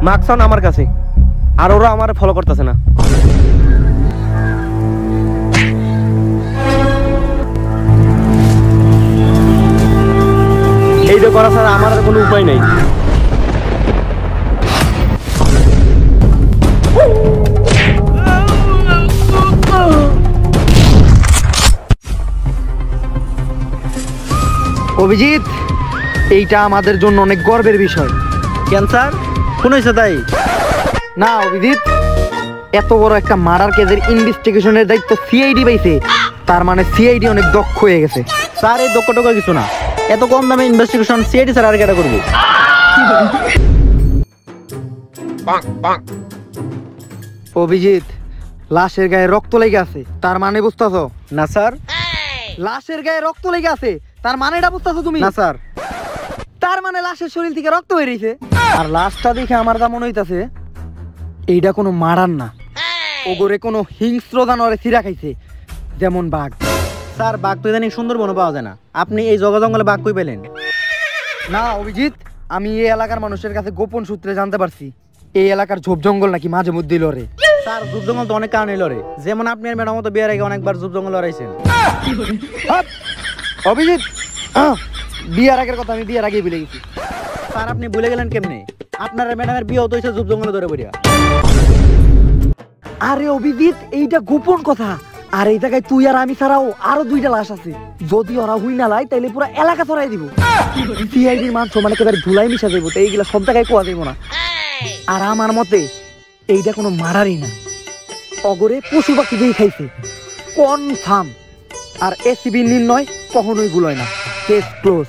মাকসান আমার কাছে, আর ওরা আমার ফলো করতেছে না। এইটা করা ছাড়া আমার আর কোনো উপায় নেই। অভিজিৎ, এইটা আমাদের জন্য অনেক গর্বের বিষয়। ক্যান্সার কোন হয়েছে তাই? না অভিজিৎ, এত বড় একটা মার্ডার কেসের ইনভেস্টিগেশনের দায়িত্ব সিআইডি পাইছে, তার মানে সিআইডি অনেক দক্ষ হয়ে গেছে। স্যার এই দক্ষ টক্ষ কিছু না, এত কম দামে ইনভেস্টিগেশন সিআইডি স্যার আর কেটা করবো। অভিজিৎ, লাশের গায়ে রক্ত লেগে আছে, তার মানে বুঝতেছো? না স্যার। লাশের গায়ে রক্ত লেগে আছে, তার মানেটা বুঝতেছো তুমি? না স্যার। তার মানে লাশের শরীর থেকে রক্ত বেরিয়েছে। আর লাশটা দেখে আমার যা মনে হইতাছে এইটা কোনো মারার না, ওগরে কোনো হিংস্র জানোয়ারে ছিঁড়া খাইছে, যেমন বাঘ। স্যার বাঘ তো ইদানিং সুন্দরবনে পাওয়া যায় না, আপনি এই জগা জঙ্গলে বাঘ কই পেলেন? না অভিজিৎ, আমি এই এলাকার মানুষের কাছে গোপন সূত্রে জানতে পারছি এই এলাকার ঝোপ জঙ্গল নাকি মাঝে মধ্যে লড়ে। স্যার ঝোপ জঙ্গল তো অনেক কারণে লড়ে, যেমন আপনি আর ম্যাডাম মতো বিয়ের আগে অনেকবার ঝোপ জঙ্গল লড়াইছেন। অভিজিৎ, বিয়ার আগের কথা আমি বিয়ার আগেই ভুলে গেছি। স্যার আপনি ভুলে গেলেন কেমনে? আপনার ম্যাডামের বিয়ে হতো হয়েছে ঝোপ জঙ্গলে ধরে পড়িয়া। আরে অভিজিৎ, এইটা গোপন কথা। আর এই জায়গায় তুই আর আমি ছাড়াও আরো 2টা লাশ আছে, যদি ওরা হুই না লাই তাইলে পুরো এলাকা ছড়াই দিব। সিআইডির মান সমান একেবারে ধুলাই মিশা যাবো, তো এইগুলা সব জায়গায় কোয়া যাবো না। আর আমার মতে এইটা কোনো মারারই না, অগরে পশু পাখি দিয়ে খাইছে কনফার্ম। আর এসিবি নির্ণয় কখনোই ভুলয় না, কেস ক্লোজ।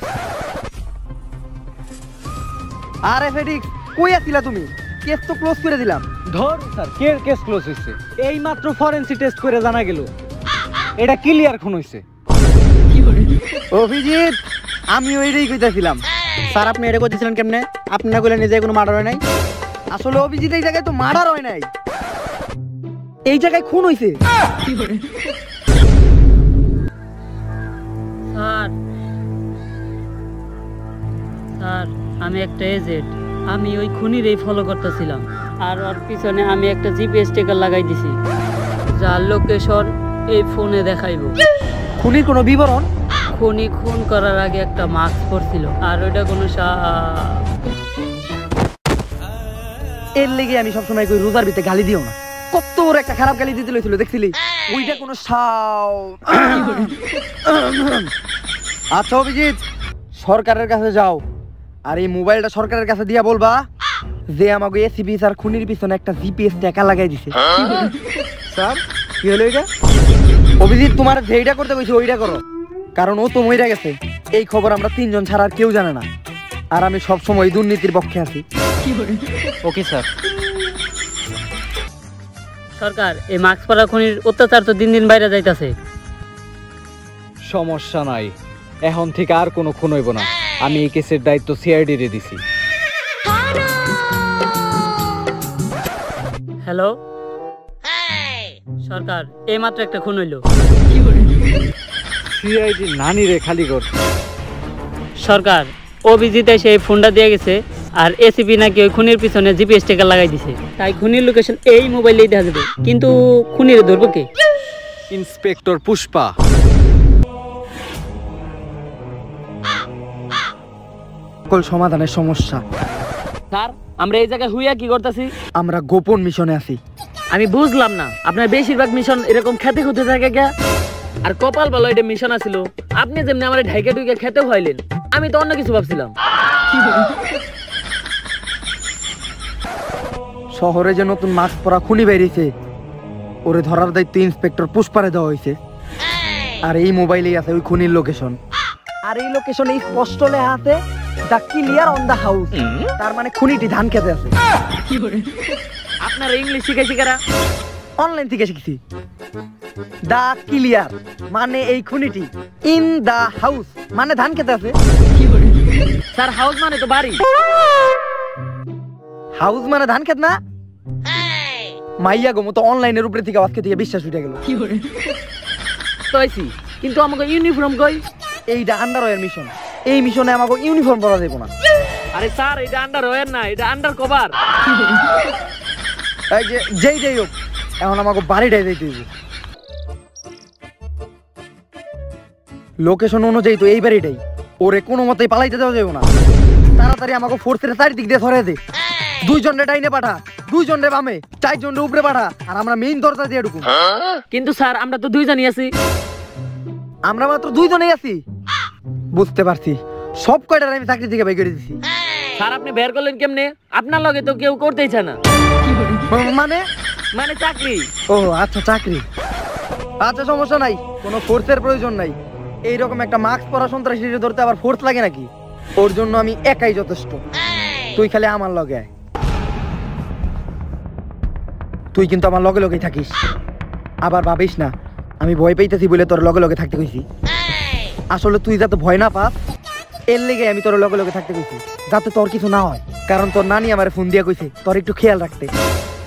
আরে ফেডিক্স, কই আছিলা তুমি? কেস তো ক্লোজ করে দিলাম। ধর স্যার, কেস ক্লোজ হইছে, এই মাত্র ফরেনসিক টেস্ট করে জানা গেল এটা ক্লিয়ার খুন হইছে। অভিজিৎ, আমি ওইটাই কইতাছিলাম। স্যার আপনি এটা কইতেছিলেন কেমনে? আপনি না কইলেন নিজে কোনো মার্ডার হয় নাই? আসলে অভিজিৎ, এই জায়গায় তো মার্ডার হয় নাই, এই জায়গায় খুন হইছে। স্যার স্যার, আমি একটা এজেন্ট, আমি ওই খুনিরই ফলো করতেছিলাম, আর ওর পিছনে আমি একটা জিপিএস স্টিকার লাগাই দিছি, যার লোকেশন এই ফোনে দেখাইবো। খুনির কোনো বিবরণ? খুনি খুন করার আগে একটা মাস্ক পরছিল, আর ওইটা কোনো এর লেগে আমি সবসময় কই রোজার ভিতরে গালি দিও না। কত বড় একটা খারাপ গালি দিতে লইছিল দেখছিলি? ওইটা কোনো আচ্ছা অভিজিৎ, সরকারের কাছে যাও, আর এই মোবাইলটা সরকারের কাছে দিয়া বলবা যে আমাকে এসিবি স্যার খুনির পিছনে একটা জিপিএস ট্যাকা লাগাই দিছে। স্যার কি হলো এটা? অভিজিৎ, তোমার যেইটা করতে কইছি ওইটা করো, কারণ ও তো মইরা গেছে। এই খবর আমরা 3 জন ছাড়া আর কেউ জানে না, আর আমি সবসময় দুর্নীতির পক্ষে আছি। Okay sir. সরকার, এই মাস্ক পরা খুনির অত্যাচার তো দিন দিন বাইরে যাইতাছে। সমস্যা নাই, এখন থেকে আর কোনো খুন হইব না। আমি এই কেসের দায়িত্ব সিআইডি রে দিছি। হ্যালো সরকার, এই মাত্র একটা খুন হইল। সিআইডি নানি রে খালি কর। সরকার, অভিজিৎ এসে এই ফোনটা দিয়ে গেছে, আর এসিপি নাকি ওই খুনির পিছনে জিপিএস স্টিকার লাগাই দিছে, তাই খুনির লোকেশন এই মোবাইলেই দেখা যাবে। কিন্তু খুনির ধরবো কে? ইন্সপেক্টর পুষ্পা। সকল সমাধানের সমস্যা। স্যার, আমরা এই জায়গায় হুইয়া কি করতেছি? আমরা গোপন মিশনে আছি। আমি বুঝলাম না, আপনার বেশিরভাগ মিশন এরকম খেতে খুঁতে থাকে কে? আর কপাল বলো এটা মিশন আছিল, আপনি যেমনি আমার ঢাইকা টুইকা খেতে হইলেন, আমি তো অন্য কিছু ভাবছিলাম। শহরে যে নতুন মাস্ক পরা খুনি বেরিয়েছে, ওরে ধরার দায়িত্ব ইন্সপেক্টর পুষ্পারে দেওয়া হয়েছে। আর এই মোবাইলেই আছে ওই খুনির লোকেশন। আর এই লোকেশনে স্পষ্ট লেখা আছে দা ক্লিয়ার অন দা হাউস, তার মানে খুনিটি ধান খেতে আছে। আপনারা ইংলিশ শিখাইছি কারা? অনলাইন থেকে শিখছি। দা ক্লিয়ার মানে এই খুনিটি, ইন দা হাউস মানে ধান খেতে আছে। স্যার, হাউস মানে তো বাড়ি। হাউস মানে ধান খেত না? মাইয়া গো মতো অনলাইনের উপরে থেকে আজকে থেকে বিশ্বাস উঠে গেল। কিন্তু আমাকে ইউনিফর্ম কই? এইটা আন্ডারওয়্যার মিশন, এই মিশনে আমাকে ইউনিফর্ম পরা যাবে না। আরে স্যার এটা আন্ডার ওয়্যার না, এটা আন্ডার কভার। এই যে যেই হোক এখন আমাকে বাড়িটাই দিতে হইব। লোকেশন অনুযায়ী তো এই বাড়িটাই, ওরে কোনো মতেই পালাইতে দেওয়া যাবে না। তাড়াতাড়ি আমাকে ফোর্সের চারিদিক দিয়ে ধরে দে। 2 জন রে ডাইনে পাঠা, 2 জন রে বামে, 4 জন রে উপরে পাঠা, আর আমরা মেইন দরজা দিয়ে ঢুকুম। কিন্তু স্যার আমরা তো 2 জনই আছি। আমরা মাত্র 2 জনেই আছি। বুঝতে পারছি, সব কয়টার আমি চাকরি থেকে বের করে দিছি। স্যার আপনি বের করলেন কেমনে? আপনার লগে তো কেউ করতেই চায় না। মানে মানে চাকরি। ও আচ্ছা, চাকরি। আচ্ছা সমস্যা নাই, কোনো ফোর্সের প্রয়োজন নাই। এইরকম একটা মাস্ক পরা সন্ত্রাসীকে ধরতে আবার ফোর্স লাগে নাকি? ওর জন্য আমি একাই যথেষ্ট। তুই খালি আমার লগে আয়। তুই কিন্তু আমার লগে লগেই থাকিস। আবার ভাবিস না আমি ভয় পাইতেছি বলে তোর লগে লগে থাকতে কইছি। আসলে তুই যাতে ভয় না পাস এর লেগে আমি তোর লগে লগে থাকতে কইছি, যাতে তোর কিছু না হয়। কারণ তোর নানি আমার ফোন দিয়া কইছে তোর একটু খেয়াল রাখতে।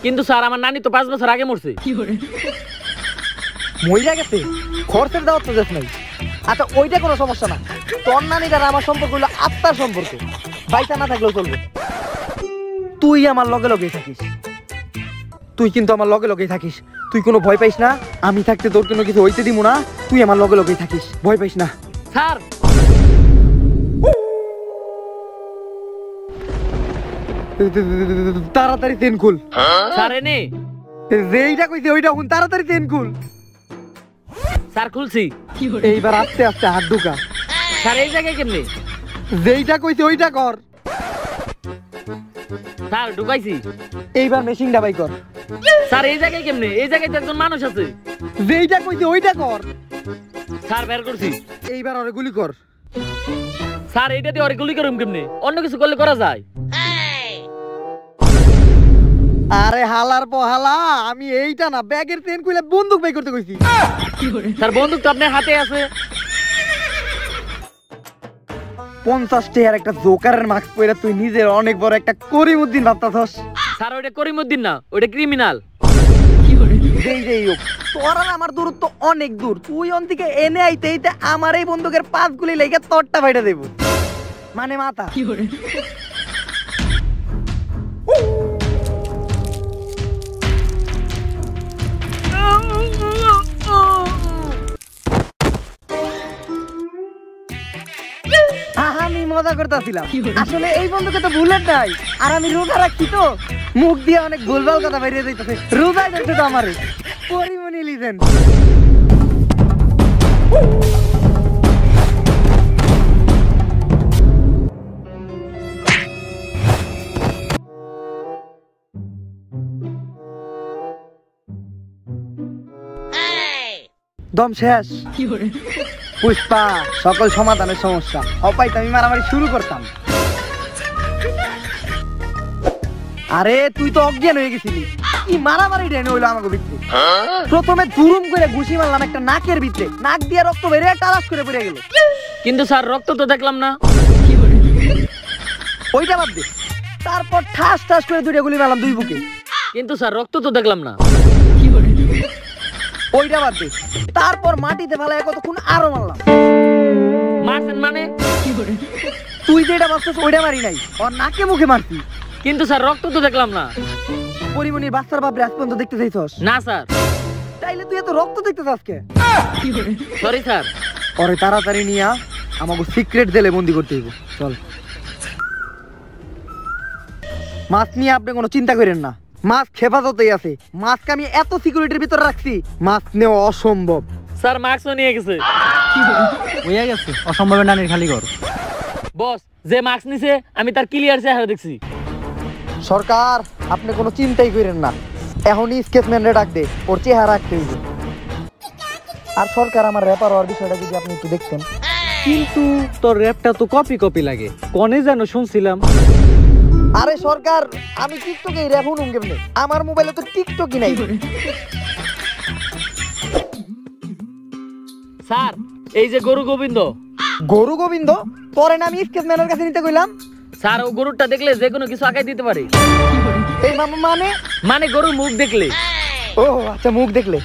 কিন্তু স্যার আমার নানি তো 5 বছর আগে মরছে। মহিলা গেছে, খরচের দাওয়াত তো দেশ নাই। আচ্ছা ওইটা কোনো সমস্যা না, তোর নানির আর আমার সম্পর্ক হলো আত্মার সম্পর্ক, বাইসা না থাকলেও চলবে। তুই আমার লগে লগেই থাকিস, তুই কিন্তু আমার লগে লগেই থাকিস। তুই কোনো ভয় পাইস না, আমি থাকতে তোর কোনো কিছু হইতে দিব না। তুই আমার লগে লগেই থাকিস, ভয় পাইস না। স্যার তাড়াতাড়ি চেন খুল। স্যার এনে যেইটা কইছি ওইটা হুন, তাড়াতাড়ি চেন খুল। স্যার খুলছি। এইবার আস্তে আস্তে হাত ঢুকা। স্যার এই জায়গায় কেমনে? যেইটা কইছি ওইটা কর। স্যার ঢুকাইছি। এইবার মেশিনটা বাই কর। স্যার এই জায়গায় কেমনে? এই জায়গায় তো একজন মানুষ আছে। যেইটা কইছি ওইটা কর। স্যার বের করছি। এইবার ওরে গুলি কর। স্যার এইটা দিয়ে ওরে গুলি করুম কেমনে? অন্য কিছু করলে করা যায়। আরে হালার পহালা, আমি এইটা না ব্যাগের চেন খুলে বন্দুক বাই করতে কইছি। স্যার বন্দুক তো আপনার হাতে আছে। 50 টাকার একটা জোকারের মাস্ক পরে তুই নিজের অনেক বড় একটা করিমউদ্দিন ভাবতাছস। স্যার ওইটা করিমউদ্দিন না, ওইটা ক্রিমিনাল। যেই হোক, তোর আর আমার দূরত্ব অনেক দূর। তুই অন থেকে এনে আইতে আইতে আমার এই বন্দুকের 5 গুলি লেগে তোরটা বাইরে দেব, মানে মাথা। আমি মজা করতেছিলাম, আসলে এই বন্ধুকে তো বুলেট নাই, আর আমি রোজা রাখছি তো মুখ দিয়ে অনেক ভুলভাল কথা বেরিয়ে যাইতেছে। রোজাই যাচ্ছে তো আমারে পরিমণি লিজেন। দম শেষ। পুষ্পা, সকল সমাধানের সমস্যা অপাইতে আমি মারামারি শুরু করতাম। আরে তুই তো অজ্ঞান হয়ে গেছিলি, কি মারামারি ডেন হইলো আমাকে ভিতরে। প্রথমে দুরুম করে ঘুষি মারলাম একটা নাকের ভিতরে, নাক দিয়ে রক্ত বেরিয়ে টালাস করে পড়ে গেল। কিন্তু স্যার রক্ত তো দেখলাম না। ওইটা বাদ দে, তারপর ঠাস ঠাস করে 2টা গুলি মারলাম 2 বুকে। কিন্তু স্যার রক্ত তো দেখলাম না। ওইটা বাদ দে, তারপর মাটিতে ফেলায় কতক্ষণ আরো মারলাম। মারছেন মানে? তুই যেটা ভাবছিস ওইটা মারি নাই, ওর নাকে মুখে মারছি। কিন্তু স্যার রক্ত তো দেখলাম না। পরিমণির বাচ্চার বাপরে আজ পর্যন্ত দেখতে চাইছস না স্যার। তাইলে তুই এত রক্ত দেখতে চাস কে? Sorry sir. ওরে তাড়াতাড়ি নিয়া আমাকে সিক্রেট জেলে বন্দি করতে হইব। চল। মাছ নিয়ে আপনি কোনো চিন্তা করেন না, মাছ হেফাজতেই আছে। মাছকে আমি এত সিকিউরিটির ভিতরে রাখছি, মাছ নেওয়া অসম্ভব। স্যার মাস্কও নিয়ে গেছে। হইয়া গেছে, অসম্ভবের নানির খালি ঘর। বস যে মাস্ক নিছে আমি তার ক্লিয়ার চেহারা দেখছি। সরকার আপনি কোনো চিন্তাই করেন না, এখনই স্কেচম্যানরে ডাক দে, ওর চেহারা রাখতে হইব। আর সরকার আমার র্যাপার হওয়ার বিষয়টা যদি আপনি একটু দেখতেন। কিন্তু তোর র্যাপটা তো কপি কপি লাগে, কনে যেন শুনছিলাম। আরে সরকার আমি টিকটকে র্যাপ শুনুম কেমনে? আমার মোবাইলে তো টিকটকই নাই। স্যার এই যে গরু গোবিন্দ। গরু গোবিন্দ? পরে না আমি স্কেচম্যানের কাছে নিতে কইলাম। স্যার ও গরুটা দেখলে যে কোনো কিছু আঁকাই দিতে পারে। এই মানে মানে গরুর মুখ দেখলে। ও আচ্ছা, মুখ দেখলে।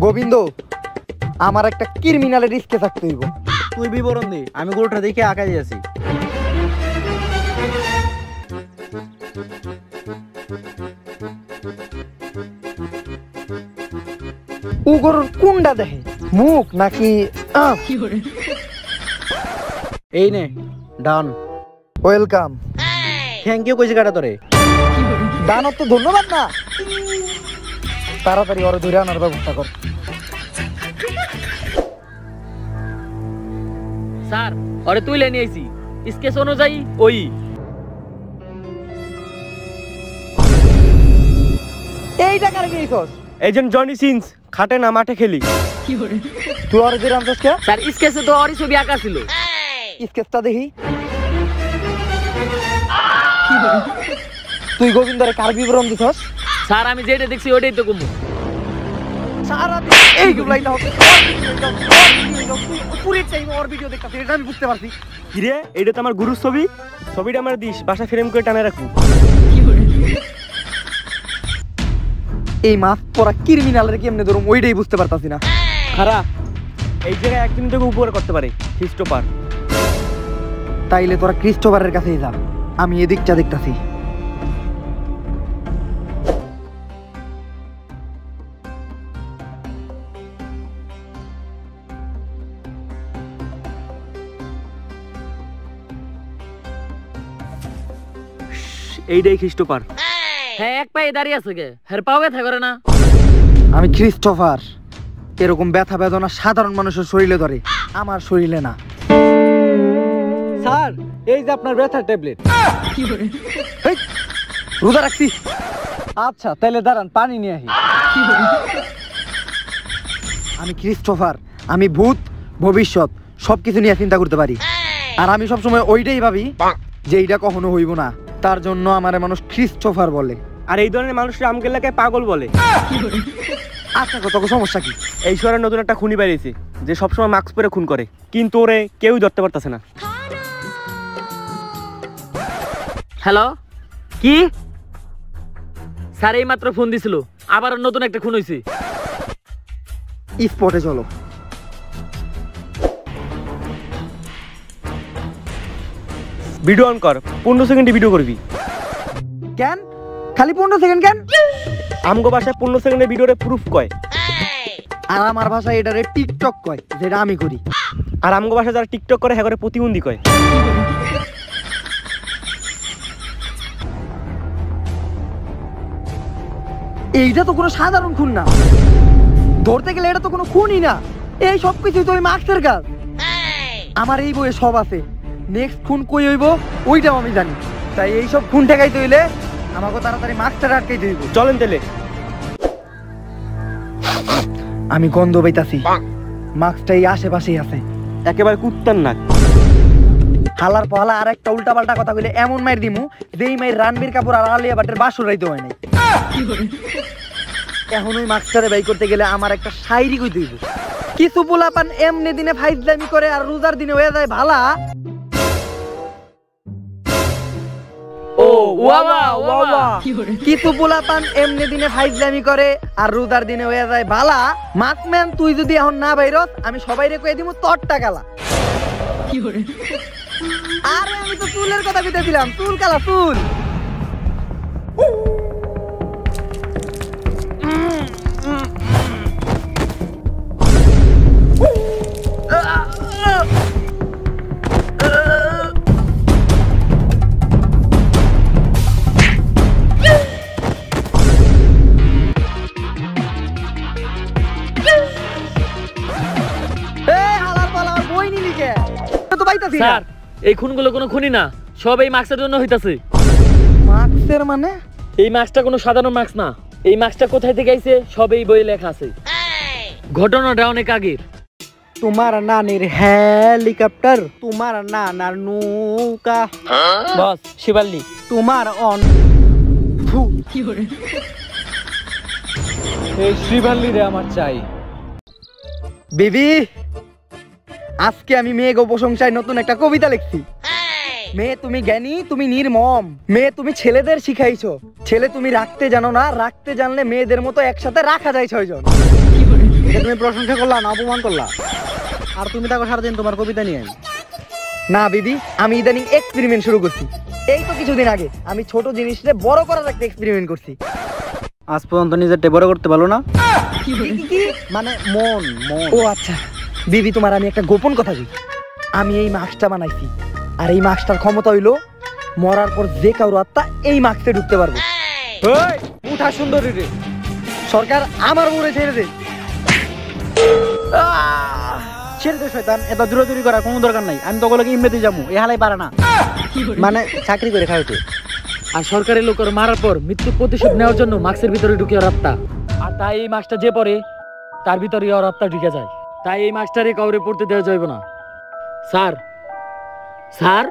গোবিন্দ আমার একটা ক্রিমিনালের রিস্কে থাকতে হইব। তুই বিবরণ দে, আমি গরুটা দেখে আঁকাই আছি। ও গরুর কোনটা দেখে, মুখ নাকি এই নে ডান। ওয়েলকাম। থ্যাংক ইউ কইছি কাটা তোরে। দানব তো ধন্যবাদ না, তাড়াতাড়ি ওরে ধরে আনার ব্যবস্থা কর। স্যার ওরে তুই নিয়ে আইছি স্কেচ অনুযায়ী ওই এইটা কারে গেছস? এজেন্ট জনি সিনস, খাটে না মাঠে খেলি। তুই ওরে ধরে আনছস কে? স্যার স্কেচে তো ওরই ছবি আঁকা ছিল। স্কেচটা দেখি। তুই গোবিন্দরে কার বিবরণ দিছস? স্যার আমি যেটা দেখছি ওইটাই তো কমু। সারা দিন এইগুলাই না হচ্ছে, পুরো টাইম ওর ভিডিও দেখতাছি, এটা আমি বুঝতে পারছি। কিরে এইটা তো আমার গুরুর ছবি, ছবিটা আমার দিস, বাসা ফ্রেম করে টানে রাখু। এই মাছ পরা ক্রিমিনালের কেমনে ধরুম ওইটাই বুঝতে পারতাছি না। খারাপ এই জায়গায় একদিন থেকে উপরে করতে পারে খ্রিস্টোপার। তাইলে তোরা ক্রিস্টোফারের কাছেই যা, আমি এদিকটা দেখতাছি। এইটাই খ্রিস্টোপার। হ্যাঁ এক পায়ে দাঁড়িয়ে আছে কে, হের পাও ব্যথা করে না? আমি ক্রিস্টোফার। এরকম ব্যথা বেদনা সাধারণ মানুষের শরীরে ধরে, আমার শরীরে না। স্যার এই যে আপনার ব্যথার ট্যাবলেট। হেই, রোজা রাখছি। আচ্ছা তাহলে দাঁড়ান পানি নিয়ে আসি। আমি ক্রিস্টোফার, আমি ভূত ভবিষ্যৎ সবকিছু নিয়ে চিন্তা করতে পারি। আর আমি সবসময় ওইটাই ভাবি যে এইটা কখনো হইব না, তার জন্য আমার মানুষ ক্রিস্টোফার বলে। আর এই ধরনের মানুষরা আমাকে এলাকায় পাগল বলে। আচ্ছা কত সমস্যা কি? এই শহরে নতুন একটা খুনি বেরিয়েছে যে সবসময় মাস্ক পরে খুন করে, কিন্তু ওরে কেউই ধরতে পারতেছে না। হ্যালো কি? স্যার এই মাত্র ফোন দিছিল, আবার নতুন একটা খুন হয়েছে। স্পটে চলো। ভিডিও অন কর, 15 সেকেন্ডে ভিডিও করবি। কেন খালি 15 সেকেন্ড কেন? আমগো ভাষায় 15 সেকেন্ডের ভিডিওরে প্রুফ কয়, আর আমার ভাষায় এটারে টিকটক কয়, যেটা আমি করি। আর আমগো ভাষায় যারা টিকটক করে হ্যাঁ করে প্রতিবন্ধী কয়। এইটা তো কোনো সাধারণ খুন না, ধরতে গেলে এটা তো কোনো খুনই না। এই সব কিছুই তো ওই মাস্কের কাজ। আমার এই বইয়ে সব আছে, নেক্সট খুন কই হইব ওইটাও আমি জানি। তাই এই সব খুন ঠেকাইতে হইলে আমাকে তাড়াতাড়ি মাস্কটা আটকাইতে হইব। চলেন তেলে। আমি গন্ধ পাইতাছি, মাস্কটা এই আশেপাশেই আছে। একেবারে কুত্তার নাক। হালার পালা আর একটা উল্টা পাল্টা কথা কইলে এমন মাইর দিমু যেই মাইর রানবীর কাপুর আর আলিয়া ভাটের বাসর রাইতে হয় নাই। এখন ওই মাস্টারে বাই করতে গেলে আমার একটা শায়রি কইতে হইব। কিছু পোলাপান এমনি দিনে ফাইজলামি করে আর রোজার দিনে হয়ে যায় ভালা। ও ওয়াওয়া ওয়াওয়া। কিছু পোলাপান এমনি দিনে ফাইজলামি করে আর রোজার দিনে হয়ে যায় ভালা। মাসম্যান তুই যদি এখন না বাইরস আমি সবাইরে কয়ে দিমু তোর টাকালা। আরে আমি তো চুলের কথা কইতেছিলাম, চুল কালা চুল। স্যার এই খুনগুলো কোনো খুনি না, সব এই মাস্কের জন্য হইতাছে। মাস্কের মানে? এই মাস্কটা কোনো সাধারণ মাস্ক না, এই মাস্কটা কোথায় থেকে আইছে সব এই বইয়ে লেখা আছে। ঘটনাটা অনেক আগের। তোমার নানির হেলিকপ্টার, তোমার নানার নৌকা, বস শিবাল্লি তোমার অন এই শ্রীবাল্লি রে আমার চাই। বেবি আজকে আমি মেয়েগো প্রশংসায় নতুন একটা কবিতা লিখছি। মেয়ে তুমি জ্ঞানী, তুমি নির্মম। মেয়ে তুমি ছেলেদের শিখাইছো, ছেলে তুমি রাখতে জানো না, রাখতে জানলে মেয়েদের মতো একসাথে রাখা যায় 6 জন। এটা তুমি প্রশংসা করলা না অপমান করলা? আর তুমি দেখো সারাদিন তোমার কবিতা নিয়ে। না বিবি, আমি ইদানিং এক্সপেরিমেন্ট শুরু করছি। এই তো কিছুদিন আগে আমি ছোট জিনিসটা বড় করার একটা এক্সপেরিমেন্ট করছি। আজ পর্যন্ত নিজেরটা বড় করতে পারলো না। কি মানে মন মন। ও আচ্ছা বিবি, তোমার আমি একটা গোপন কথা দিই। আমি এই মাস্কটা বানাইছি, আর এই মাস্কটার ক্ষমতা হইলো মরার পর যে কারো আত্মা এই মাস্কে ঢুকতে পারবে। ওই উঠা সুন্দরী রে। সরকার আমার উপরে ছেড়ে দে। ছেড়ে দে শয়তান, এত দূরদূরি করার কোনো দরকার নাই। আমি তোগুলোকে ইমবেতে যাবো, এ হালাই পারে না। মানে চাকরি করে খাওয়াইতে। আর সরকারি লোকের মারার পর মৃত্যু প্রতিশোধ নেওয়ার জন্য মাস্কের ভিতরে ঢুকে ওর আত্মা। আর তাই এই মাস্কটা যে পরে তার ভিতরে ওর আত্মা ঢুকে যায়। তাই এই মাস্কটারে কাউরে পড়তে দেওয়া যাবে না। Sir sir